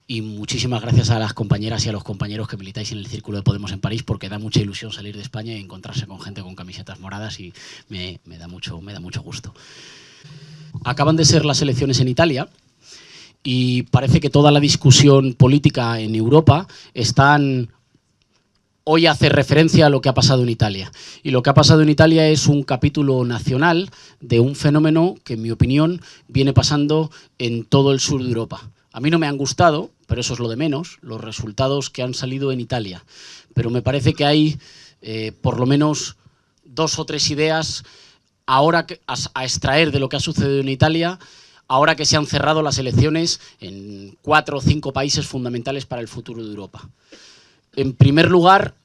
Y muchísimas gracias a las compañeras y a los compañeros que militáis en el Círculo de Podemos en París, porque da mucha ilusión salir de España y encontrarse con gente con camisetas moradas y me da mucho gusto. Acaban de ser las elecciones en Italia y parece que toda la discusión política en Europa hoy hace referencia a lo que ha pasado en Italia. Y lo que ha pasado en Italia es un capítulo nacional de un fenómeno que, en mi opinión, viene pasando en todo el sur de Europa. A mí no me han gustado, pero eso es lo de menos, los resultados que han salido en Italia. Pero me parece que hay por lo menos 2 o 3 ideas ahora a extraer de lo que ha sucedido en Italia, ahora que se han cerrado las elecciones en 4 o 5 países fundamentales para el futuro de Europa. En primer lugar,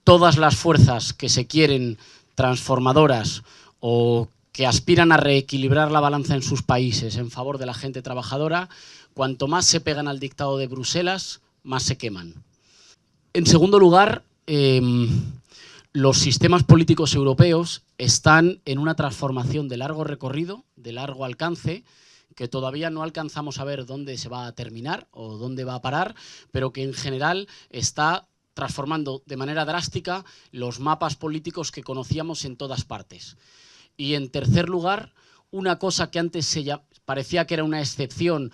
todas las fuerzas que se quieren transformadoras o que aspiran a reequilibrar la balanza en sus países en favor de la gente trabajadora, cuanto más se pegan al dictado de Bruselas, más se queman. En segundo lugar, los sistemas políticos europeos están en una transformación de largo recorrido, de largo alcance, que todavía no alcanzamos a ver dónde se va a terminar o dónde va a parar, pero que en general está transformando de manera drástica los mapas políticos que conocíamos en todas partes. Y en tercer lugar, una cosa que antes parecía que era una excepción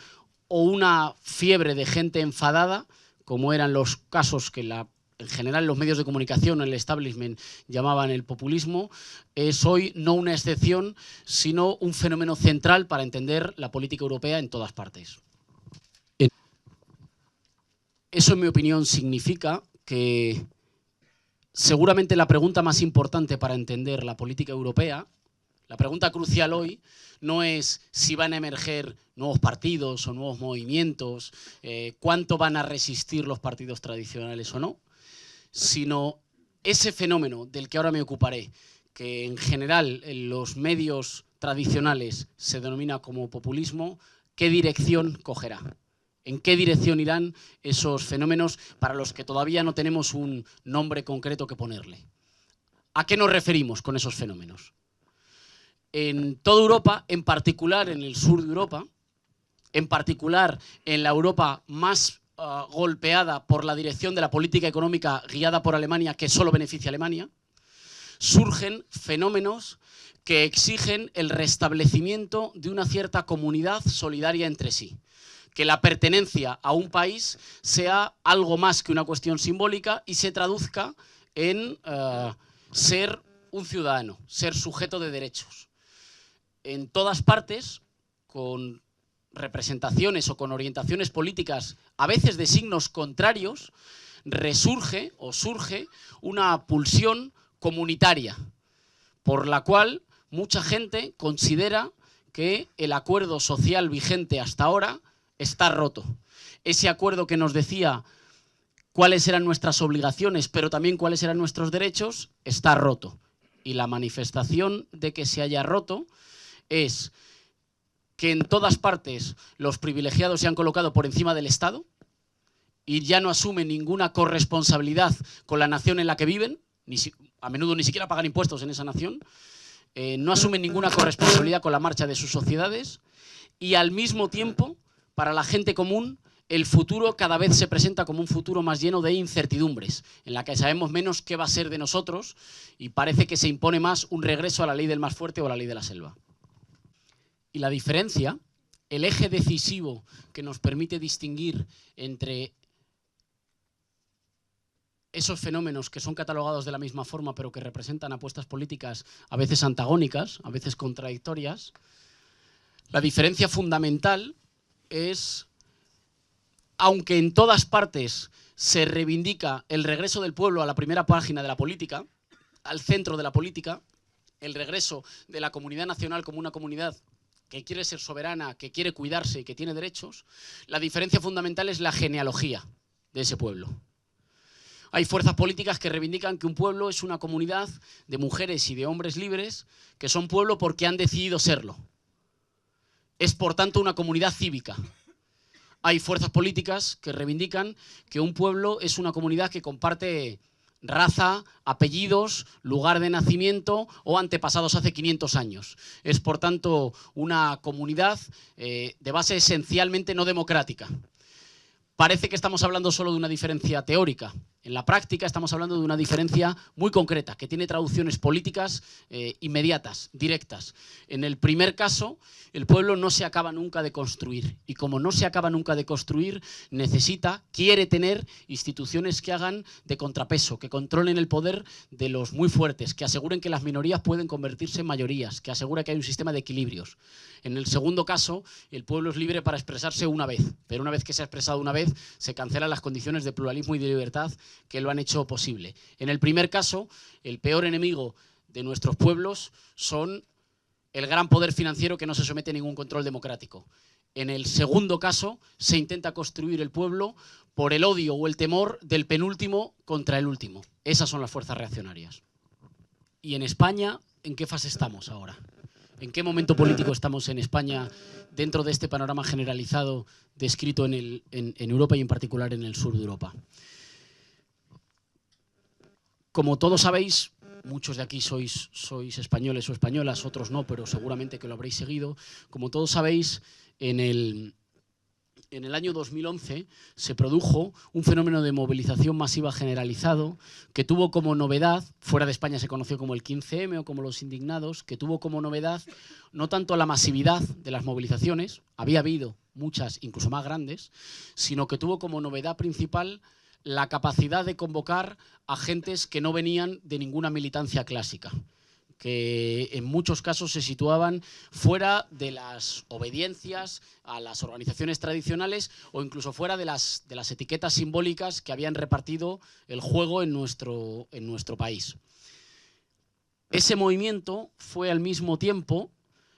o una fiebre de gente enfadada, como eran los casos que en general los medios de comunicación, el establishment, llamaban el populismo, es hoy no una excepción, sino un fenómeno central para entender la política europea en todas partes. Eso, en mi opinión, significa que seguramente la pregunta más importante para entender la política europea, la pregunta crucial hoy, no es si van a emerger nuevos partidos o nuevos movimientos, cuánto van a resistir los partidos tradicionales o no, sino ese fenómeno del que ahora me ocuparé, que en general en los medios tradicionales se denomina como populismo, ¿qué dirección cogerá? ¿En qué dirección irán esos fenómenos para los que todavía no tenemos un nombre concreto que ponerle? ¿A qué nos referimos con esos fenómenos? En toda Europa, en particular en el sur de Europa, en particular en la Europa más golpeada por la dirección de la política económica guiada por Alemania, que solo beneficia a Alemania, surgen fenómenos que exigen el restablecimiento de una cierta comunidad solidaria entre sí. Que la pertenencia a un país sea algo más que una cuestión simbólica y se traduzca en ser un ciudadano, ser sujeto de derechos. En todas partes, con representaciones o con orientaciones políticas, a veces de signos contrarios, resurge o surge una pulsión comunitaria, por la cual mucha gente considera que el acuerdo social vigente hasta ahora está roto. Ese acuerdo que nos decía cuáles eran nuestras obligaciones, pero también cuáles eran nuestros derechos, está roto. Y la manifestación de que se haya roto es que en todas partes los privilegiados se han colocado por encima del Estado y ya no asumen ninguna corresponsabilidad con la nación en la que viven, a menudo ni siquiera pagan impuestos en esa nación, no asumen ninguna corresponsabilidad con la marcha de sus sociedades y al mismo tiempo, para la gente común, el futuro cada vez se presenta como un futuro más lleno de incertidumbres, en la que sabemos menos qué va a ser de nosotros y parece que se impone más un regreso a la ley del más fuerte o a la ley de la selva. Y la diferencia, el eje decisivo que nos permite distinguir entre esos fenómenos que son catalogados de la misma forma pero que representan apuestas políticas a veces antagónicas, a veces contradictorias, la diferencia fundamental es, aunque en todas partes se reivindica el regreso del pueblo a la primera página de la política, al centro de la política, el regreso de la comunidad nacional como una comunidad que quiere ser soberana, que quiere cuidarse y que tiene derechos, la diferencia fundamental es la genealogía de ese pueblo. Hay fuerzas políticas que reivindican que un pueblo es una comunidad de mujeres y de hombres libres que son pueblo porque han decidido serlo. Es, por tanto, una comunidad cívica. Hay fuerzas políticas que reivindican que un pueblo es una comunidad que comparte raza, apellidos, lugar de nacimiento o antepasados hace 500 años. Es, por tanto, una comunidad de base esencialmente no democrática. parece que estamos hablando solo de una diferencia teórica. En la práctica estamos hablando de una diferencia muy concreta, que tiene traducciones políticas inmediatas, directas. En el primer caso, el pueblo no se acaba nunca de construir. Y como no se acaba nunca de construir, quiere tener instituciones que hagan de contrapeso, que controlen el poder de los muy fuertes, que aseguren que las minorías pueden convertirse en mayorías, que aseguren que hay un sistema de equilibrios. En el segundo caso, el pueblo es libre para expresarse una vez, pero una vez que se ha expresado una vez, se cancelan las condiciones de pluralismo y de libertad que lo han hecho posible. En el primer caso, el peor enemigo de nuestros pueblos son el gran poder financiero que no se somete a ningún control democrático. En el segundo caso, se intenta construir el pueblo por el odio o el temor del penúltimo contra el último. Esas son las fuerzas reaccionarias. Y en España, ¿en qué fase estamos ahora? ¿En qué momento político estamos en España dentro de este panorama generalizado descrito en Europa y en particular en el sur de Europa? Como todos sabéis, muchos de aquí sois españoles o españolas, otros no, pero seguramente que lo habréis seguido. Como todos sabéis, en el año 2011 se produjo un fenómeno de movilización masiva generalizado que tuvo como novedad, fuera de España se conoció como el 15M o como los indignados, que tuvo como novedad no tanto la masividad de las movilizaciones, había habido muchas, incluso más grandes, sino que tuvo como novedad principal la capacidad de convocar a gentes que no venían de ninguna militancia clásica, que en muchos casos se situaban fuera de las obediencias a las organizaciones tradicionales o incluso fuera de las etiquetas simbólicas que habían repartido el juego en nuestro país. Ese movimiento fue al mismo tiempo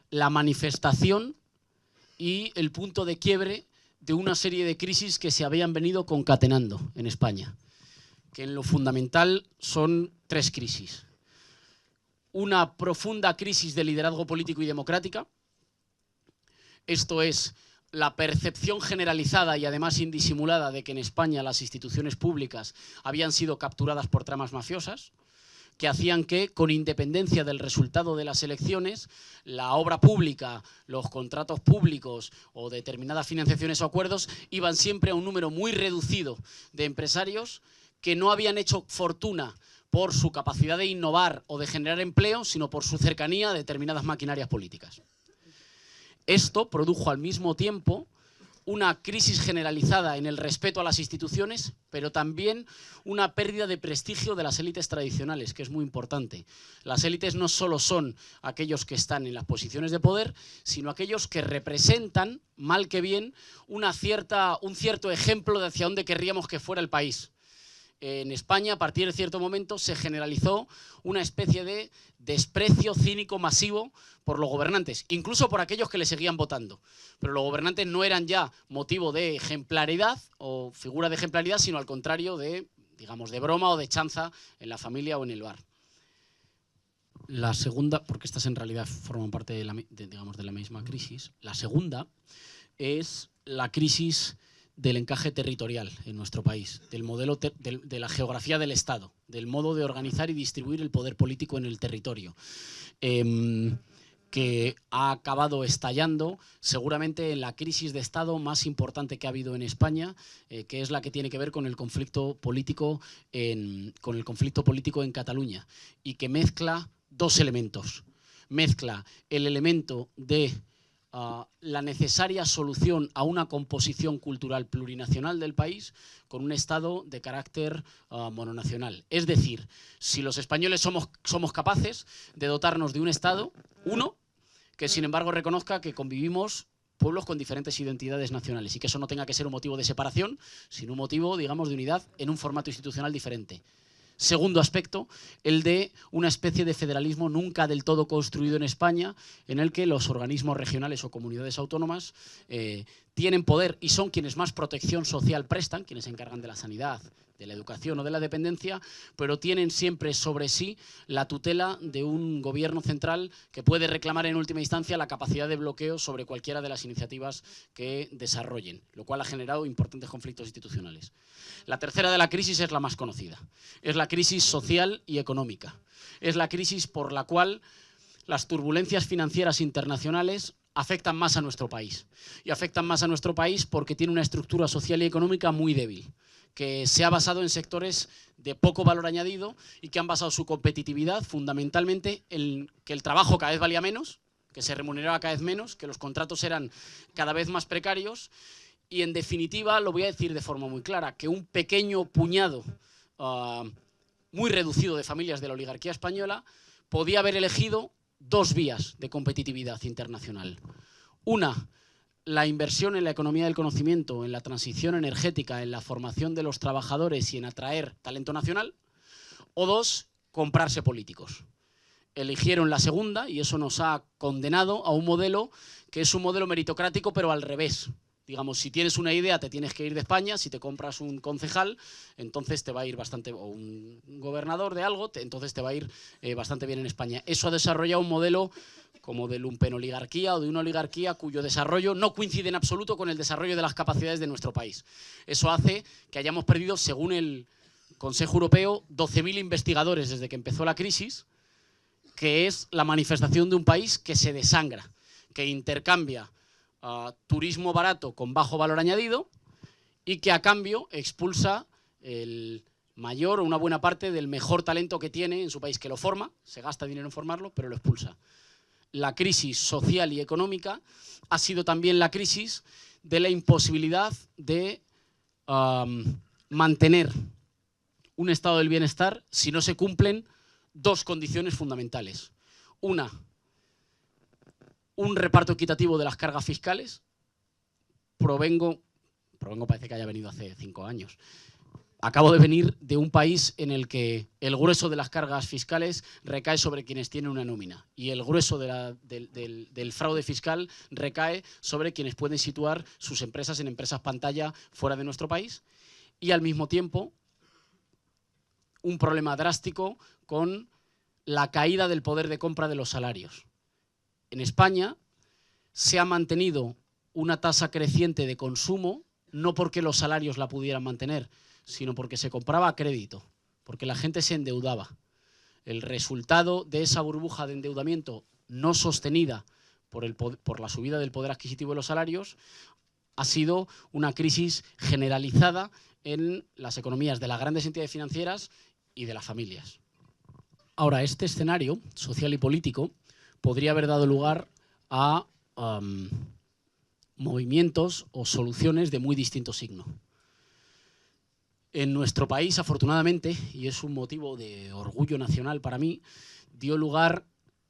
la manifestación y el punto de quiebre de una serie de crisis que se habían venido concatenando en España, que en lo fundamental son tres crisis. Una profunda crisis de liderazgo político y democrática, esto es, la percepción generalizada y además indisimulada de que en España las instituciones públicas habían sido capturadas por tramas mafiosas, que hacían que, con independencia del resultado de las elecciones, la obra pública, los contratos públicos o determinadas financiaciones o acuerdos iban siempre a un número muy reducido de empresarios que no habían hecho fortuna por su capacidad de innovar o de generar empleo, sino por su cercanía a determinadas maquinarias políticas. Esto produjo al mismo tiempo una crisis generalizada en el respeto a las instituciones, pero también una pérdida de prestigio de las élites tradicionales, que es muy importante. Las élites no solo son aquellos que están en las posiciones de poder, sino aquellos que representan, mal que bien, un cierto ejemplo de hacia dónde querríamos que fuera el país. En España, a partir de cierto momento, se generalizó una especie de desprecio cínico masivo por los gobernantes, incluso por aquellos que le seguían votando. Pero los gobernantes no eran ya motivo de ejemplaridad o figura de ejemplaridad, sino al contrario de, digamos, de broma o de chanza en la familia o en el bar. La segunda, porque estas en realidad forman parte de la misma crisis, la segunda es la crisis del encaje territorial en nuestro país, del modelo de la geografía del Estado, del modo de organizar y distribuir el poder político en el territorio, que ha acabado estallando seguramente en la crisis de Estado más importante que ha habido en España, que es la que tiene que ver con el conflicto político en Cataluña, y que mezcla dos elementos. Mezcla el elemento de la necesaria solución a una composición cultural plurinacional del país con un Estado de carácter mononacional. Es decir, si los españoles somos capaces de dotarnos de un Estado, que sin embargo reconozca que convivimos pueblos con diferentes identidades nacionales y que eso no tenga que ser un motivo de separación, sino un motivo, digamos, de unidad en un formato institucional diferente. Segundo aspecto, el de una especie de federalismo nunca del todo construido en España, en el que los organismos regionales o comunidades autónomas tienen poder y son quienes más protección social prestan, quienes se encargan de la sanidad, de la educación o de la dependencia, pero tienen siempre sobre sí la tutela de un gobierno central que puede reclamar en última instancia la capacidad de bloqueo sobre cualquiera de las iniciativas que desarrollen, lo cual ha generado importantes conflictos institucionales. La tercera de la crisis es la más conocida, es la crisis social y económica, es la crisis por la cual las turbulencias financieras internacionales afectan más a nuestro país. Y afectan más a nuestro país porque tiene una estructura social y económica muy débil, que se ha basado en sectores de poco valor añadido y que han basado su competitividad fundamentalmente en que el trabajo cada vez valía menos, que se remuneraba cada vez menos, que los contratos eran cada vez más precarios y, en definitiva, lo voy a decir de forma muy clara, que un pequeño puñado muy reducido de familias de la oligarquía española podía haber elegido dos vías de competitividad internacional. Una, la inversión en la economía del conocimiento, en la transición energética, en la formación de los trabajadores y en atraer talento nacional. O dos, comprarse políticos. Eligieron la segunda y eso nos ha condenado a un modelo que es un modelo meritocrático, pero al revés. Digamos, si tienes una idea, te tienes que ir de España. Si te compras un concejal, entonces te va a ir bastante, o un gobernador de algo, entonces te va a ir bastante bien en España. Eso ha desarrollado un modelo como de lumpenoligarquía o de una oligarquía cuyo desarrollo no coincide en absoluto con el desarrollo de las capacidades de nuestro país. Eso hace que hayamos perdido, según el Consejo Europeo, 12.000 investigadores desde que empezó la crisis, que es la manifestación de un país que se desangra, que intercambia turismo barato con bajo valor añadido y que a cambio expulsa el mayor o una buena parte del mejor talento que tiene en su país, que lo forma, se gasta dinero en formarlo, pero lo expulsa. La crisis social y económica ha sido también la crisis de la imposibilidad de mantener un estado del bienestar si no se cumplen dos condiciones fundamentales. Una, un reparto equitativo de las cargas fiscales. Provengo parece que haya venido hace 5 años. Acabo de venir de un país en el que el grueso de las cargas fiscales recae sobre quienes tienen una nómina y el grueso del fraude fiscal recae sobre quienes pueden situar sus empresas en empresas pantalla fuera de nuestro país, y al mismo tiempo un problema drástico con la caída del poder de compra de los salarios. En España se ha mantenido una tasa creciente de consumo, no porque los salarios la pudieran mantener, sino porque se compraba a crédito, porque la gente se endeudaba. El resultado de esa burbuja de endeudamiento no sostenida por la subida del poder adquisitivo de los salarios ha sido una crisis generalizada en las economías de las grandes entidades financieras y de las familias. Ahora, este escenario social y político podría haber dado lugar a movimientos o soluciones de muy distinto signo. En nuestro país, afortunadamente, y es un motivo de orgullo nacional para mí, dio lugar,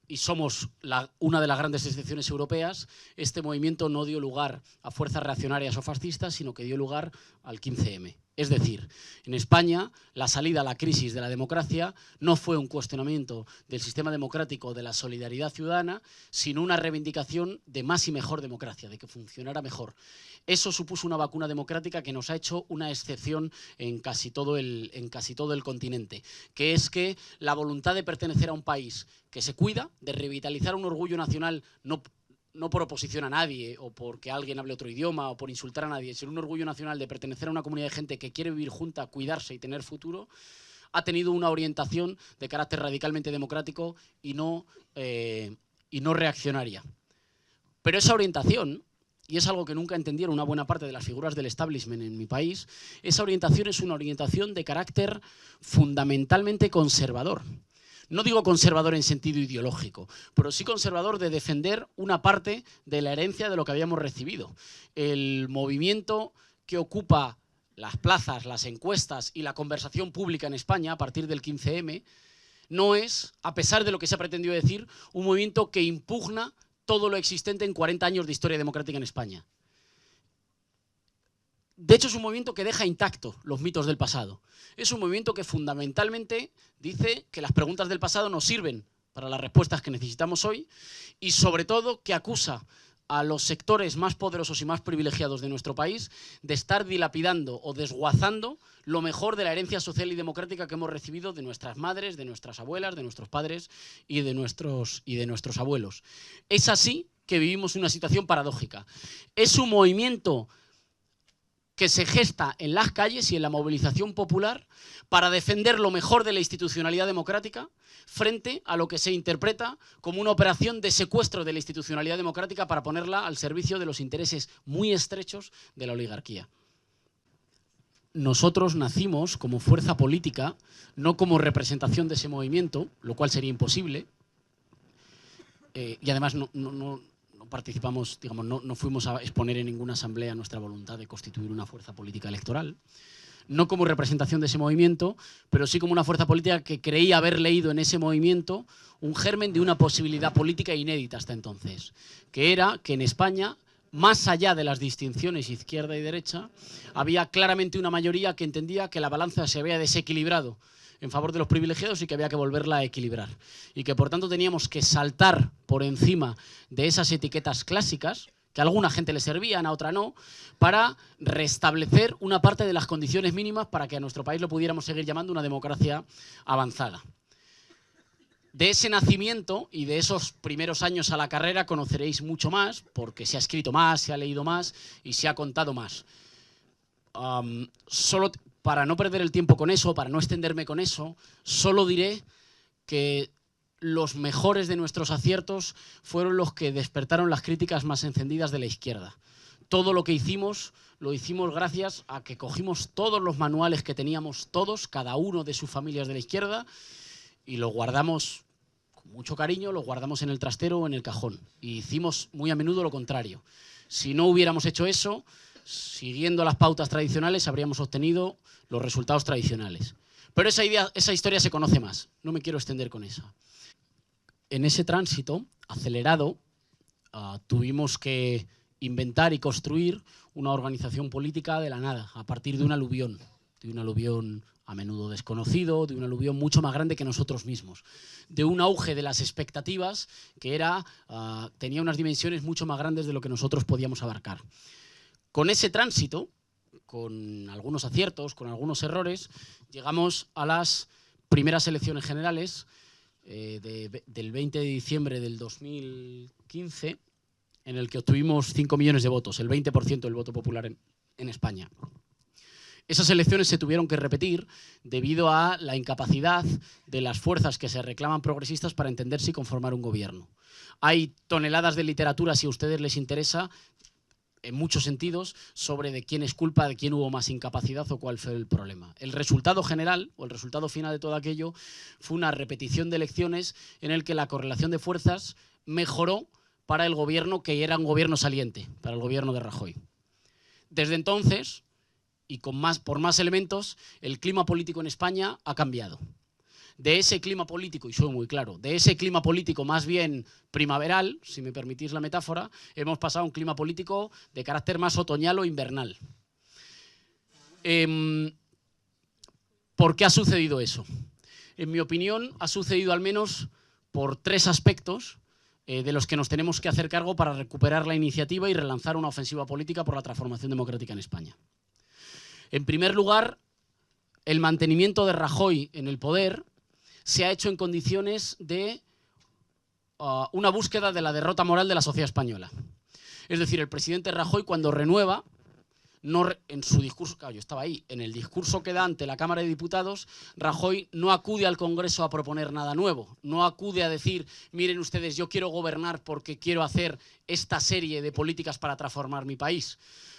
y somos una de las grandes excepciones europeas, este movimiento no dio lugar a fuerzas reaccionarias o fascistas, sino que dio lugar al 15M. Es decir, en España la salida a la crisis de la democracia no fue un cuestionamiento del sistema democrático, de la solidaridad ciudadana, sino una reivindicación de más y mejor democracia, de que funcionara mejor. Eso supuso una vacuna democrática que nos ha hecho una excepción en casi todo el continente, que es que la voluntad de pertenecer a un país que se cuida, de revitalizar un orgullo nacional, no por oposición a nadie o porque alguien hable otro idioma o por insultar a nadie, sino un orgullo nacional de pertenecer a una comunidad de gente que quiere vivir junta, cuidarse y tener futuro, ha tenido una orientación de carácter radicalmente democrático y no reaccionaria. Pero esa orientación, y es algo que nunca entendieron una buena parte de las figuras del establishment en mi país, esa orientación es una orientación de carácter fundamentalmente conservador. No digo conservador en sentido ideológico, pero sí conservador de defender una parte de la herencia de lo que habíamos recibido. El movimiento que ocupa las plazas, las encuestas y la conversación pública en España a partir del 15M no es, a pesar de lo que se ha pretendido decir, un movimiento que impugna todo lo existente en 40 años de historia democrática en España. De hecho, es un movimiento que deja intactos los mitos del pasado. Es un movimiento que fundamentalmente dice que las preguntas del pasado nos sirven para las respuestas que necesitamos hoy y, sobre todo, que acusa a los sectores más poderosos y más privilegiados de nuestro país de estar dilapidando o desguazando lo mejor de la herencia social y democrática que hemos recibido de nuestras madres, de nuestras abuelas, de nuestros padres y de nuestros abuelos. Es así que vivimos una situación paradójica. Es un movimiento que se gesta en las calles y en la movilización popular para defender lo mejor de la institucionalidad democrática frente a lo que se interpreta como una operación de secuestro de la institucionalidad democrática para ponerla al servicio de los intereses muy estrechos de la oligarquía. Nosotros nacimos como fuerza política, no como representación de ese movimiento, lo cual sería imposible, y además no participamos, digamos, no fuimos a exponer en ninguna asamblea nuestra voluntad de constituir una fuerza política electoral, no como representación de ese movimiento, pero sí como una fuerza política que creía haber leído en ese movimiento un germen de una posibilidad política inédita hasta entonces, que era que en España, más allá de las distinciones izquierda y derecha, había claramente una mayoría que entendía que la balanza se había desequilibrado en favor de los privilegiados y que había que volverla a equilibrar. Y que por tanto teníamos que saltar por encima de esas etiquetas clásicas, que a alguna gente le servían, a otra no, para restablecer una parte de las condiciones mínimas para que a nuestro país lo pudiéramos seguir llamando una democracia avanzada. De ese nacimiento y de esos primeros años a la carrera conoceréis mucho más, porque se ha escrito más, se ha leído más y se ha contado más. Solo para no perder el tiempo con eso, para no extenderme con eso, solo diré que los mejores de nuestros aciertos fueron los que despertaron las críticas más encendidas de la izquierda. Todo lo que hicimos, lo hicimos gracias a que cogimos todos los manuales que teníamos todos, cada uno de sus familias de la izquierda, y lo guardamos con mucho cariño, lo guardamos en el trastero o en el cajón. Y hicimos muy a menudo lo contrario. Si no hubiéramos hecho eso, siguiendo las pautas tradicionales, habríamos obtenido los resultados tradicionales. Pero esa historia se conoce más. No me quiero extender con esa. En ese tránsito acelerado tuvimos que inventar y construir una organización política de la nada, a partir de un aluvión a menudo desconocido, de un aluvión mucho más grande que nosotros mismos, de un auge de las expectativas que tenía unas dimensiones mucho más grandes de lo que nosotros podíamos abarcar. Con ese tránsito, con algunos aciertos, con algunos errores, llegamos a las primeras elecciones generales del 20 de diciembre del 2015, en el que obtuvimos 5 millones de votos, el 20% del voto popular en España. Esas elecciones se tuvieron que repetir debido a la incapacidad de las fuerzas que se reclaman progresistas para entenderse y conformar un gobierno. Hay toneladas de literatura, si a ustedes les interesa, en muchos sentidos, sobre de quién es culpa, de quién hubo más incapacidad o cuál fue el problema. El resultado general, o el resultado final de todo aquello, fue una repetición de elecciones en el que la correlación de fuerzas mejoró para el gobierno que era un gobierno saliente, para el gobierno de Rajoy. Desde entonces, y por más elementos, el clima político en España ha cambiado. De ese clima político, y soy muy claro, de ese clima político más bien primaveral, si me permitís la metáfora, hemos pasado a un clima político de carácter más otoñal o invernal. ¿Por qué ha sucedido eso? En mi opinión, ha sucedido al menos por 3 aspectos de los que nos tenemos que hacer cargo para recuperar la iniciativa y relanzar una ofensiva política por la transformación democrática en España. En primer lugar, el mantenimiento de Rajoy en el poder se ha hecho en condiciones de una búsqueda de la derrota moral de la sociedad española. Es decir, el presidente Rajoy, cuando renueva, en su discurso, claro, yo estaba ahí, en el discurso que da ante la Cámara de Diputados, Rajoy no acude al Congreso a proponer nada nuevo, no acude a decir, miren ustedes, yo quiero gobernar porque quiero hacer esta serie de políticas para transformar mi país.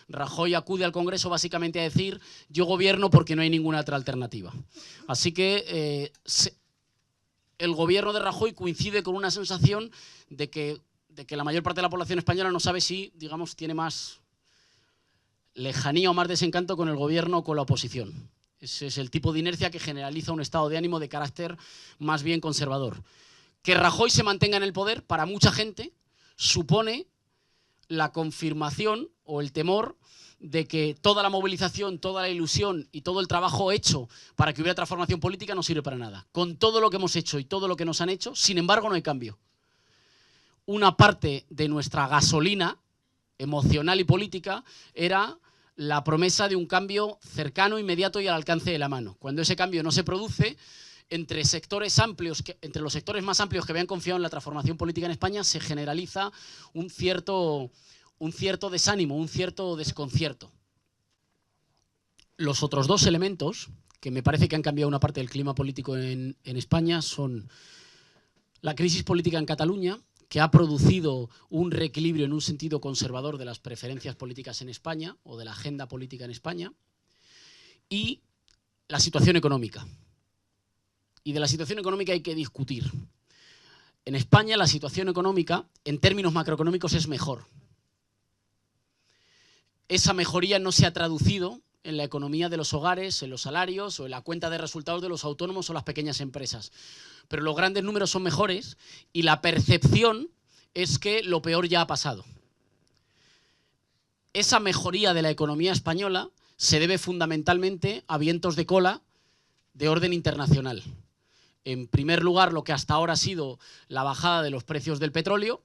Rajoy acude al Congreso básicamente a decir, yo gobierno porque no hay ninguna otra alternativa. Así que el gobierno de Rajoy coincide con una sensación de que la mayor parte de la población española no sabe si, digamos, tiene más lejanía o más desencanto con el gobierno o con la oposición. Ese es el tipo de inercia que generaliza un estado de ánimo de carácter más bien conservador. Que Rajoy se mantenga en el poder, para mucha gente, supone la confirmación o el temor de que toda la movilización, toda la ilusión y todo el trabajo hecho para que hubiera transformación política no sirve para nada. Con todo lo que hemos hecho y todo lo que nos han hecho, sin embargo, no hay cambio. Una parte de nuestra gasolina emocional y política era la promesa de un cambio cercano, inmediato y al alcance de la mano. Cuando ese cambio no se produce, entre los sectores más amplios que habían confiado en la transformación política en España, se generaliza un cierto desánimo, un cierto desconcierto. Los otros dos elementos que me parece que han cambiado una parte del clima político en España son la crisis política en Cataluña, que ha producido un reequilibrio en un sentido conservador de las preferencias políticas en España o de la agenda política en España, y la situación económica. Y de la situación económica hay que discutir. En España la situación económica, en términos macroeconómicos, es mejor. Esa mejoría no se ha traducido en la economía de los hogares, en los salarios o en la cuenta de resultados de los autónomos o las pequeñas empresas. Pero los grandes números son mejores y la percepción es que lo peor ya ha pasado. Esa mejoría de la economía española se debe fundamentalmente a vientos de cola de orden internacional. En primer lugar, lo que hasta ahora ha sido la bajada de los precios del petróleo,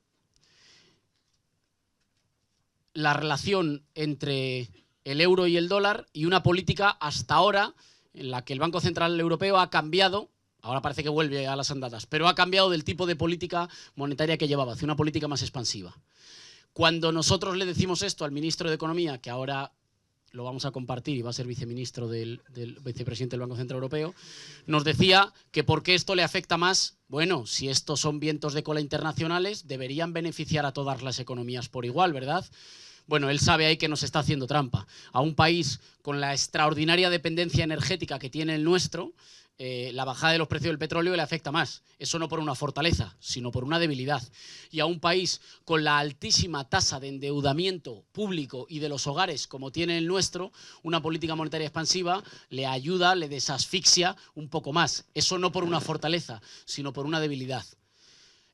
la relación entre el euro y el dólar y una política hasta ahora en la que el Banco Central Europeo ha cambiado, ahora parece que vuelve a las andadas, pero ha cambiado del tipo de política monetaria que llevaba, hacia una política más expansiva. Cuando nosotros le decimos esto al ministro de Economía, que ahora lo vamos a compartir y va a ser viceministro del vicepresidente del Banco Central Europeo, nos decía que ¿por qué esto le afecta más? Bueno, si estos son vientos de cola internacionales, deberían beneficiar a todas las economías por igual, ¿verdad? Bueno, él sabe ahí que nos está haciendo trampa. A un país con la extraordinaria dependencia energética que tiene el nuestro, la bajada de los precios del petróleo le afecta más. Eso no por una fortaleza, sino por una debilidad. Y a un país con la altísima tasa de endeudamiento público y de los hogares como tiene el nuestro, una política monetaria expansiva le ayuda, le desasfixia un poco más. Eso no por una fortaleza, sino por una debilidad.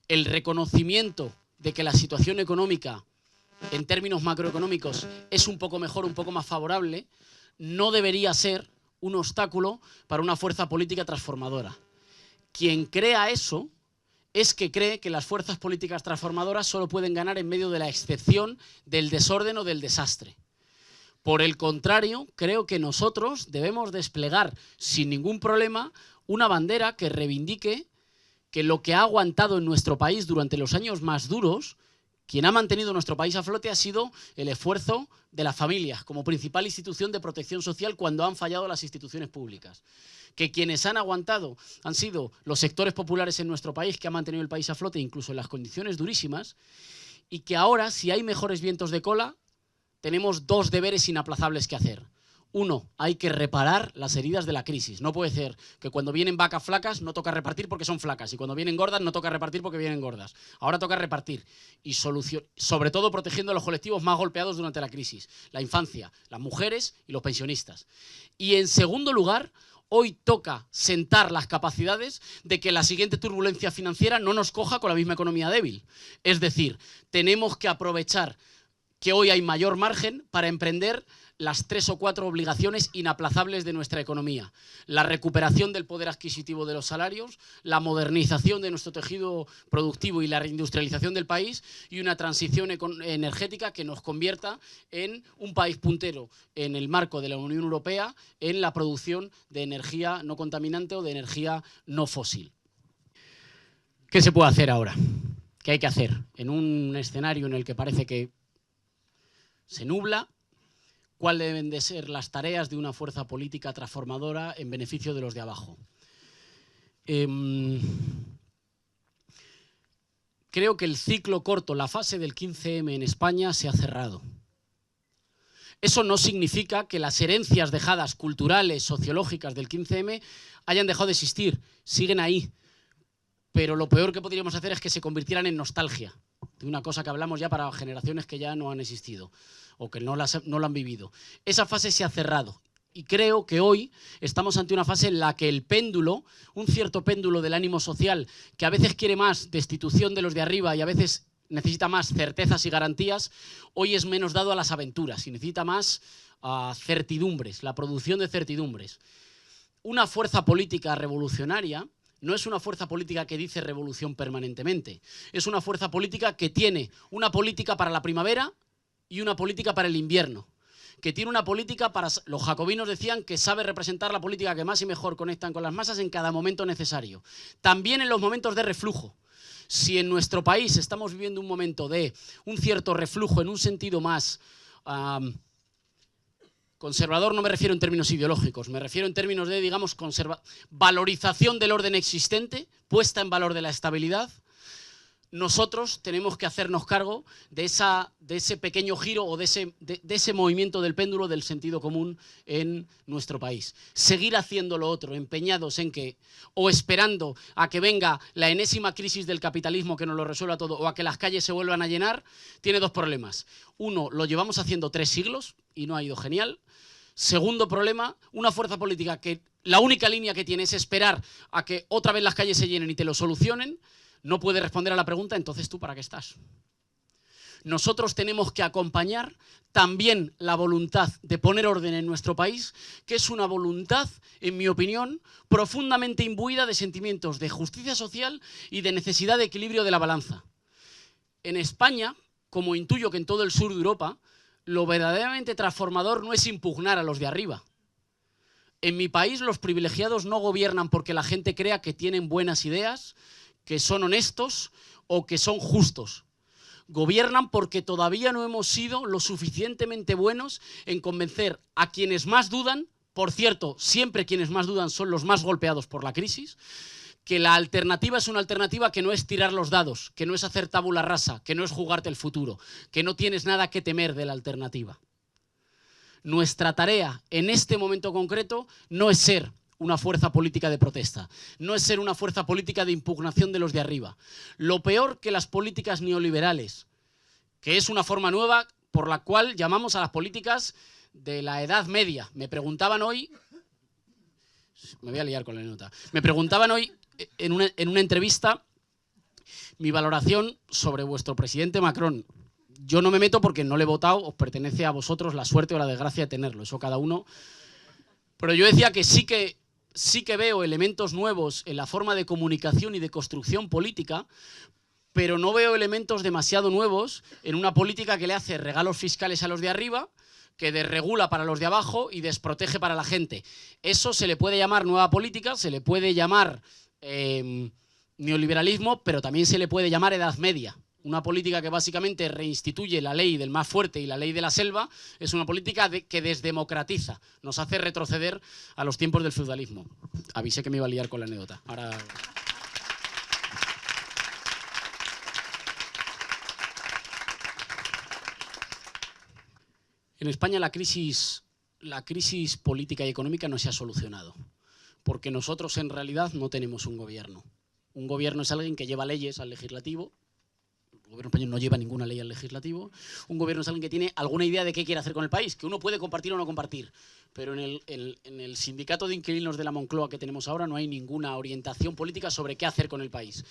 El reconocimiento de que la situación económica en términos macroeconómicos es un poco mejor, un poco más favorable, no debería ser un obstáculo para una fuerza política transformadora. Quien crea eso es que cree que las fuerzas políticas transformadoras solo pueden ganar en medio de la excepción, del desorden o del desastre. Por el contrario, creo que nosotros debemos desplegar sin ningún problema una bandera que reivindique que lo que ha aguantado en nuestro país durante los años más duros, quien ha mantenido nuestro país a flote ha sido el esfuerzo de las familias como principal institución de protección social cuando han fallado las instituciones públicas. Que quienes han aguantado han sido los sectores populares en nuestro país que han mantenido el país a flote incluso en las condiciones durísimas, y que ahora, si hay mejores vientos de cola, tenemos dos deberes inaplazables que hacer. Uno, hay que reparar las heridas de la crisis. No puede ser que cuando vienen vacas flacas no toca repartir porque son flacas y cuando vienen gordas no toca repartir porque vienen gordas. Ahora toca repartir y sobre todo protegiendo a los colectivos más golpeados durante la crisis. La infancia, las mujeres y los pensionistas. Y en segundo lugar, hoy toca sentar las capacidades de que la siguiente turbulencia financiera no nos coja con la misma economía débil. Es decir, tenemos que aprovechar que hoy hay mayor margen para emprender las 3 o 4 obligaciones inaplazables de nuestra economía. La recuperación del poder adquisitivo de los salarios, la modernización de nuestro tejido productivo y la reindustrialización del país y una transición energética que nos convierta en un país puntero en el marco de la Unión Europea en la producción de energía no contaminante o de energía no fósil. ¿Qué se puede hacer ahora? ¿Qué hay que hacer? En un escenario en el que parece que se nubla, ¿cuáles deben de ser las tareas de una fuerza política transformadora en beneficio de los de abajo? Creo que el ciclo corto, la fase del 15M en España se ha cerrado. Eso no significa que las herencias dejadas culturales, sociológicas del 15M hayan dejado de existir, siguen ahí. Pero lo peor que podríamos hacer es que se convirtieran en nostalgia, de una cosa que hablamos ya para generaciones que ya no han existido o que no lo han vivido. Esa fase se ha cerrado y creo que hoy estamos ante una fase en la que el péndulo, un cierto péndulo del ánimo social, que a veces quiere más destitución de los de arriba y a veces necesita más certezas y garantías, hoy es menos dado a las aventuras y necesita más certidumbres, la producción de certidumbres. Una fuerza política revolucionaria no es una fuerza política que dice revolución permanentemente. Es una fuerza política que tiene una política para la primavera y una política para el invierno. Que tiene una política para... Los jacobinos decían que sabe representar la política que más y mejor conectan con las masas en cada momento necesario. También en los momentos de reflujo. Si en nuestro país estamos viviendo un momento de un cierto reflujo en un sentido más Conservador no me refiero en términos ideológicos, me refiero en términos de, digamos, valorización del orden existente, puesta en valor de la estabilidad. Nosotros tenemos que hacernos cargo de ese pequeño giro o de ese movimiento del péndulo del sentido común en nuestro país. Seguir haciendo lo otro, empeñados en que, o esperando a que venga la enésima crisis del capitalismo que nos lo resuelva todo, o a que las calles se vuelvan a llenar, tiene dos problemas. Uno, lo llevamos haciendo 3 siglos y no ha ido genial. Segundo problema, una fuerza política que la única línea que tiene es esperar a que otra vez las calles se llenen y te lo solucionen, no puede responder a la pregunta, entonces ¿tú para qué estás? Nosotros tenemos que acompañar también la voluntad de poner orden en nuestro país, que es una voluntad, en mi opinión, profundamente imbuida de sentimientos de justicia social y de necesidad de equilibrio de la balanza. En España, como intuyo que en todo el sur de Europa, lo verdaderamente transformador no es impugnar a los de arriba. En mi país los privilegiados no gobiernan porque la gente crea que tienen buenas ideas, que son honestos o que son justos. Gobiernan porque todavía no hemos sido lo suficientemente buenos en convencer a quienes más dudan, por cierto, siempre quienes más dudan son los más golpeados por la crisis, que la alternativa es una alternativa que no es tirar los dados, que no es hacer tabula rasa, que no es jugarte el futuro, que no tienes nada que temer de la alternativa. Nuestra tarea en este momento concreto no es ser una fuerza política de protesta, no es ser una fuerza política de impugnación de los de arriba. Lo peor que las políticas neoliberales, que es una forma nueva por la cual llamamos a las políticas de la Edad Media. Me preguntaban hoy, me voy a liar con la nota, me preguntaban hoy en una entrevista mi valoración sobre vuestro presidente Macron. Yo no me meto porque no le he votado, os pertenece a vosotros la suerte o la desgracia de tenerlo, eso cada uno. Pero yo decía que sí que veo elementos nuevos en la forma de comunicación y de construcción política, pero no veo elementos demasiado nuevos en una política que le hace regalos fiscales a los de arriba, que desregula para los de abajo y desprotege para la gente. Eso se le puede llamar nueva política, se le puede llamar neoliberalismo, pero también se le puede llamar Edad Media. Una política que básicamente reinstituye la ley del más fuerte y la ley de la selva, es una política que desdemocratiza, nos hace retroceder a los tiempos del feudalismo. Avisé que me iba a liar con la anécdota. Ahora... En España la crisis política y económica no se ha solucionado, porque nosotros en realidad no tenemos un gobierno. Un gobierno es alguien que lleva leyes al legislativo. El gobierno español no lleva ninguna ley al legislativo. Un gobierno es alguien que tiene alguna idea de qué quiere hacer con el país, que uno puede compartir o no compartir. Pero en el sindicato de inquilinos de la Moncloa que tenemos ahora no hay ninguna orientación política sobre qué hacer con el país.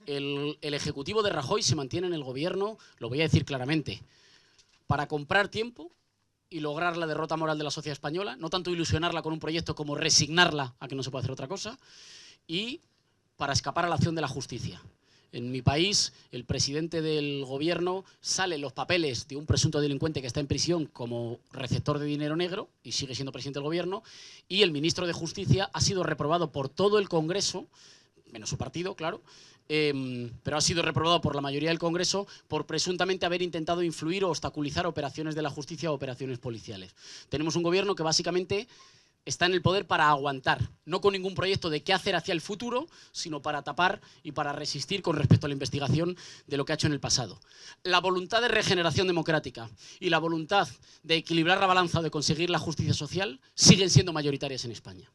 El ejecutivo de Rajoy se mantiene en el gobierno, lo voy a decir claramente, para comprar tiempo y lograr la derrota moral de la sociedad española, no tanto ilusionarla con un proyecto como resignarla a que no se puede hacer otra cosa, y para escapar a la acción de la justicia. En mi país, el presidente del gobierno sale en los papeles de un presunto delincuente que está en prisión como receptor de dinero negro y sigue siendo presidente del gobierno, y el ministro de Justicia ha sido reprobado por todo el Congreso, menos su partido, claro, pero ha sido reprobado por la mayoría del Congreso por presuntamente haber intentado influir o obstaculizar operaciones de la justicia o operaciones policiales. Tenemos un gobierno que básicamente está en el poder para aguantar, no con ningún proyecto de qué hacer hacia el futuro, sino para tapar y para resistir con respecto a la investigación de lo que ha hecho en el pasado. La voluntad de regeneración democrática y la voluntad de equilibrar la balanza o de conseguir la justicia social siguen siendo mayoritarias en España.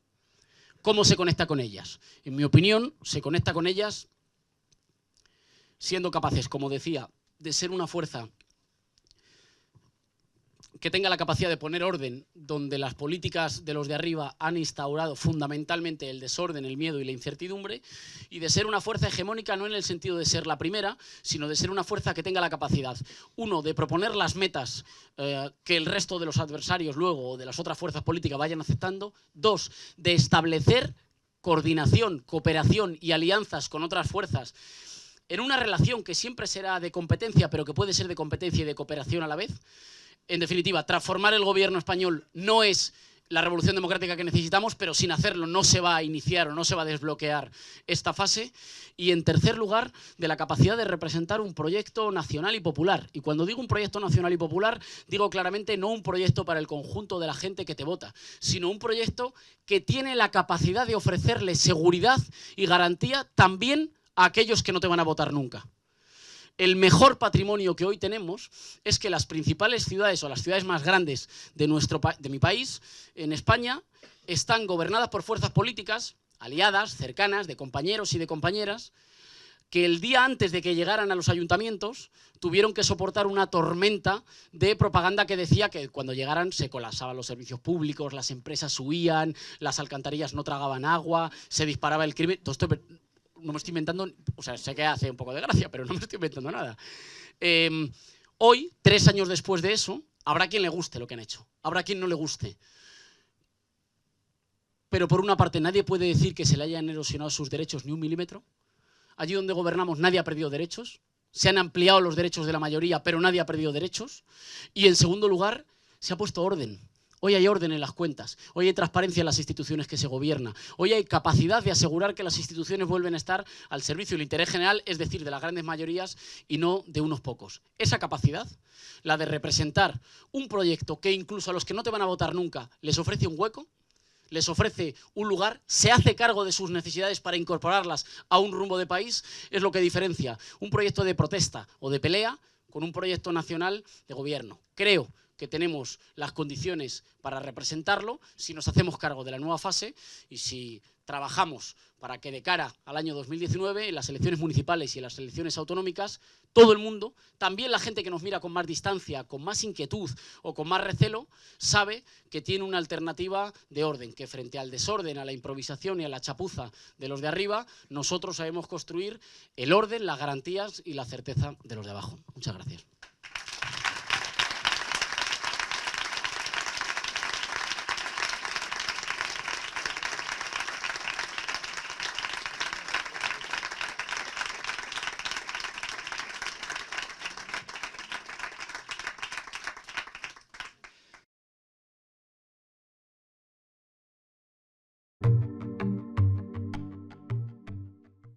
¿Cómo se conecta con ellas? En mi opinión, se conecta con ellas siendo capaces, como decía, de ser una fuerza que tenga la capacidad de poner orden donde las políticas de los de arriba han instaurado fundamentalmente el desorden, el miedo y la incertidumbre, y de ser una fuerza hegemónica no en el sentido de ser la primera, sino de ser una fuerza que tenga la capacidad, uno, de proponer las metas que el resto de los adversarios luego o de las otras fuerzas políticas vayan aceptando, dos, de establecer coordinación, cooperación y alianzas con otras fuerzas en una relación que siempre será de competencia, pero que puede ser de competencia y de cooperación a la vez. En definitiva, transformar el gobierno español no es la revolución democrática que necesitamos, pero sin hacerlo no se va a iniciar o no se va a desbloquear esta fase. Y en tercer lugar, de la capacidad de representar un proyecto nacional y popular. Y cuando digo un proyecto nacional y popular, digo claramente no un proyecto para el conjunto de la gente que te vota, sino un proyecto que tiene la capacidad de ofrecerle seguridad y garantía también a aquellos que no te van a votar nunca. El mejor patrimonio que hoy tenemos es que las principales ciudades o las ciudades más grandes de mi país, en España, están gobernadas por fuerzas políticas aliadas, cercanas, de compañeros y de compañeras, que el día antes de que llegaran a los ayuntamientos tuvieron que soportar una tormenta de propaganda que decía que cuando llegaran se colapsaban los servicios públicos, las empresas huían, las alcantarillas no tragaban agua, se disparaba el crimen. Todo esto no me estoy inventando, o sea, sé que hace un poco de gracia, pero no me estoy inventando nada. Hoy, 3 años después de eso, habrá quien le guste lo que han hecho, habrá quien no le guste. Pero por una parte nadie puede decir que se le hayan erosionado sus derechos ni un milímetro. Allí donde gobernamos nadie ha perdido derechos. Se han ampliado los derechos de la mayoría, pero nadie ha perdido derechos. Y en segundo lugar, se ha puesto orden. Hoy hay orden en las cuentas, hoy hay transparencia en las instituciones que se gobiernan, hoy hay capacidad de asegurar que las instituciones vuelven a estar al servicio del interés general, es decir, de las grandes mayorías y no de unos pocos. Esa capacidad, la de representar un proyecto que incluso a los que no te van a votar nunca les ofrece un hueco, les ofrece un lugar, se hace cargo de sus necesidades para incorporarlas a un rumbo de país, es lo que diferencia un proyecto de protesta o de pelea con un proyecto nacional de gobierno. Creo que tenemos las condiciones para representarlo si nos hacemos cargo de la nueva fase y si trabajamos para que de cara al año 2019, en las elecciones municipales y en las elecciones autonómicas, todo el mundo, también la gente que nos mira con más distancia, con más inquietud o con más recelo, sabe que tiene una alternativa de orden, que frente al desorden, a la improvisación y a la chapuza de los de arriba, nosotros sabemos construir el orden, las garantías y la certeza de los de abajo. Muchas gracias.